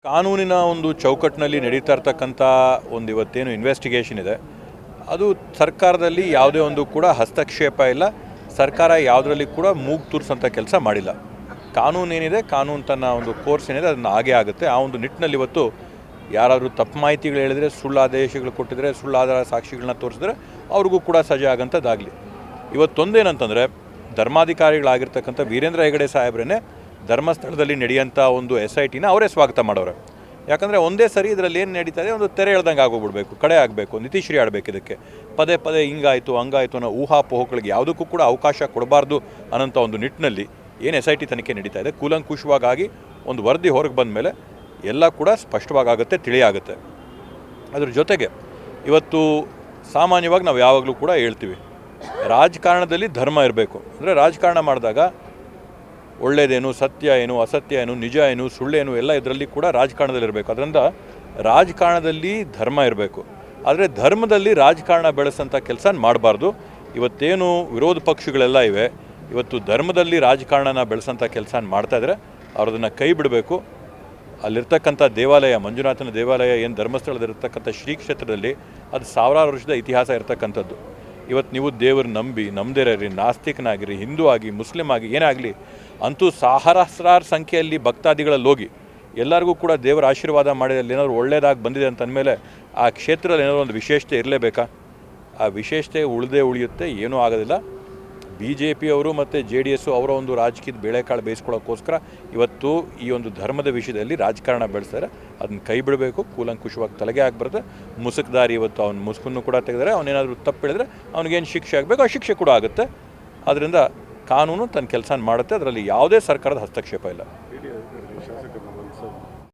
ಕಾನೂನಿನ ಒಂದು ಚೌಕಟ್ಟಿನಲ್ಲಿ ನಡೀತಾ ಇರ್ತಕ್ಕಂಥ ಒಂದು ಇವತ್ತೇನು ಇನ್ವೆಸ್ಟಿಗೇಷನ್ ಇದೆ ಅದು ಸರ್ಕಾರದಲ್ಲಿ ಯಾವುದೇ ಒಂದು ಕೂಡ ಹಸ್ತಕ್ಷೇಪ ಇಲ್ಲ. ಸರ್ಕಾರ ಯಾವುದರಲ್ಲಿ ಕೂಡ ಮೂಗು ತೂರಿಸೋಂಥ ಕೆಲಸ ಮಾಡಿಲ್ಲ. ಕಾನೂನು ಏನಿದೆ, ಕಾನೂನು ತನ್ನ ಒಂದು ಕೋರ್ಸ್ ಏನಿದೆ ಅದನ್ನು ಹಾಗೇ ಆಗುತ್ತೆ. ಆ ಒಂದು ನಿಟ್ಟಿನಲ್ಲಿ ಇವತ್ತು ಯಾರಾದರೂ ತಪ್ಪು ಮಾಹಿತಿಗಳು ಹೇಳಿದರೆ, ಸುಳ್ಳು ಆದೇಶಗಳು ಕೊಟ್ಟಿದ್ರೆ, ಸುಳ್ಳಾದ ಸಾಕ್ಷಿಗಳನ್ನ ತೋರಿಸಿದ್ರೆ ಅವ್ರಿಗೂ ಕೂಡ ಸಜೆ ಆಗೋಂಥದ್ದಾಗಲಿ. ಇವತ್ತೊಂದೇನಂತಂದರೆ ಧರ್ಮಾಧಿಕಾರಿಗಳಾಗಿರ್ತಕ್ಕಂಥ ವೀರೇಂದ್ರ ಹೆಗಡೆ ಸಾಹೇಬ್ರೇ ಧರ್ಮಸ್ಥಳದಲ್ಲಿ ನಡೆಯೋಂಥ ಒಂದು SITನ ಅವರೇ ಸ್ವಾಗತ ಮಾಡೋರು. ಯಾಕಂದರೆ ಒಂದೇ ಸರಿ ಇದರಲ್ಲಿ ಏನು ನಡೀತಾ ಇದೆ ಒಂದು ತೆರೆ ಎಳ್ದಂಗೆ ಆಗೋಗ್ಬಿಡ್ಬೇಕು, ಕಡೆ ಆಗಬೇಕು, ನಿತೀಶ್ರೀ ಆಡಬೇಕು. ಇದಕ್ಕೆ ಪದೇ ಪದೇ ಹಿಂಗಾಯಿತು ಹಂಗಾಯಿತು ಅನ್ನೋ ಊಹಾಪೋಹಗಳಿಗೆ ಯಾವುದಕ್ಕೂ ಕೂಡ ಅವಕಾಶ ಕೊಡಬಾರ್ದು ಅನ್ನೋಂಥ ಒಂದು ನಿಟ್ಟಿನಲ್ಲಿ ಏನು SIT ತನಿಖೆ ನಡೀತಾ ಇದೆ ಕೂಲಂಕುಷವಾಗಿ ಒಂದು ವರದಿ ಹೊರಗೆ ಬಂದ ಮೇಲೆ ಎಲ್ಲ ಕೂಡ ಸ್ಪಷ್ಟವಾಗುತ್ತೆ, ತಿಳಿಯಾಗುತ್ತೆ. ಅದ್ರ ಜೊತೆಗೆ ಇವತ್ತು ಸಾಮಾನ್ಯವಾಗಿ ನಾವು ಯಾವಾಗಲೂ ಕೂಡ ಹೇಳ್ತೀವಿ, ರಾಜಕಾರಣದಲ್ಲಿ ಧರ್ಮ ಇರಬೇಕು. ಅಂದರೆ ರಾಜಕಾರಣ ಮಾಡಿದಾಗ ಒಳ್ಳೆಯದೇನು, ಸತ್ಯ ಏನು, ಅಸತ್ಯ ಏನು, ನಿಜ ಏನು, ಸುಳ್ಳೇನು ಎಲ್ಲ ಇದರಲ್ಲಿ ಕೂಡ ರಾಜಕಾರಣದಲ್ಲಿರಬೇಕು. ಅದರಿಂದ ರಾಜಕಾರಣದಲ್ಲಿ ಧರ್ಮ ಇರಬೇಕು. ಆದರೆ ಧರ್ಮದಲ್ಲಿ ರಾಜಕಾರಣ ಬೆಳೆಸೋಂಥ ಕೆಲಸ ಮಾಡಬಾರ್ದು. ಇವತ್ತೇನು ವಿರೋಧ ಪಕ್ಷಗಳೆಲ್ಲ ಇವೆ, ಇವತ್ತು ಧರ್ಮದಲ್ಲಿ ರಾಜಕಾರಣನ ಬೆಳೆಸೋಂಥ ಕೆಲಸ ಮಾಡ್ತಾಯಿದ್ರೆ ಅವ್ರದನ್ನು ಕೈ ಬಿಡಬೇಕು. ಅಲ್ಲಿರ್ತಕ್ಕಂಥ ದೇವಾಲಯ, ಮಂಜುನಾಥನ ದೇವಾಲಯ ಏನು ಧರ್ಮಸ್ಥಳದಲ್ಲಿರ್ತಕ್ಕಂಥ ಶ್ರೀ ಕ್ಷೇತ್ರದಲ್ಲಿ ಅದು ಸಾವಿರಾರು ವರ್ಷದ ಇತಿಹಾಸ ಇರತಕ್ಕಂಥದ್ದು. ಇವತ್ತು ನೀವು ದೇವರು ನಂಬದೇ ಇರಿ, ನಾಸ್ತಿಕನಾಗಿರಿ, ಹಿಂದೂ ಆಗಿ, ಮುಸ್ಲಿಂ ಆಗಿ, ಏನೇ ಆಗಲಿ, ಅಂತೂ ಸಹಸ್ರಾರು ಸಂಖ್ಯೆಯಲ್ಲಿ ಭಕ್ತಾದಿಗಳಲ್ಲಿ ಹೋಗಿ ಎಲ್ಲರಿಗೂ ಕೂಡ ದೇವರ ಆಶೀರ್ವಾದ ಮಾಡಿದಲ್ಲಿ ಏನಾದರೂ ಒಳ್ಳೆಯದಾಗಿ ಬಂದಿದೆ ಅಂತಂದಮೇಲೆ ಆ ಕ್ಷೇತ್ರದಲ್ಲಿ ಏನಾದರೂ ಒಂದು ವಿಶೇಷತೆ ಇರಲೇಬೇಕಾ? ಆ ವಿಶೇಷತೆ ಉಳಿಯುತ್ತೆ, ಏನೂ ಆಗೋದಿಲ್ಲ. BJP ಅವರು ಮತ್ತು JDS ಅವರ ಒಂದು ರಾಜಕೀಯದ ಬೇಳೆಕಾಳು ಬೇಯಿಸ್ಕೊಳ್ಳೋಕ್ಕೋಸ್ಕರ ಇವತ್ತು ಈ ಒಂದು ಧರ್ಮದ ವಿಷಯದಲ್ಲಿ ರಾಜಕಾರಣ ಬೆಳೆಸ್ತಾರೆ. ಅದನ್ನು ಕೈ ಬಿಡಬೇಕು, ಕೂಲಂಕುಷವಾಗಿ ತಲೆಗೆ ಆಗಿಬರುತ್ತೆ. ಮುಸುಕ್ದಾರಿ ಇವತ್ತು ಅವ್ನ ಮುಸುಕನ್ನು ಕೂಡ ತೆಗೆದರೆ, ಅವನೇನಾದರೂ ತಪ್ಪು ಹೇಳಿದ್ರೆ ಅವ್ನಿಗೇನು ಶಿಕ್ಷೆ ಆಗಬೇಕು ಆ ಶಿಕ್ಷೆ ಕೂಡ ಆಗುತ್ತೆ. ಅದರಿಂದ ಕಾನೂನು ತನ್ನ ಕೆಲಸ ಮಾಡುತ್ತೆ. ಅದರಲ್ಲಿ ಯಾವುದೇ ಸರ್ಕಾರದ ಹಸ್ತಕ್ಷೇಪ ಇಲ್ಲ.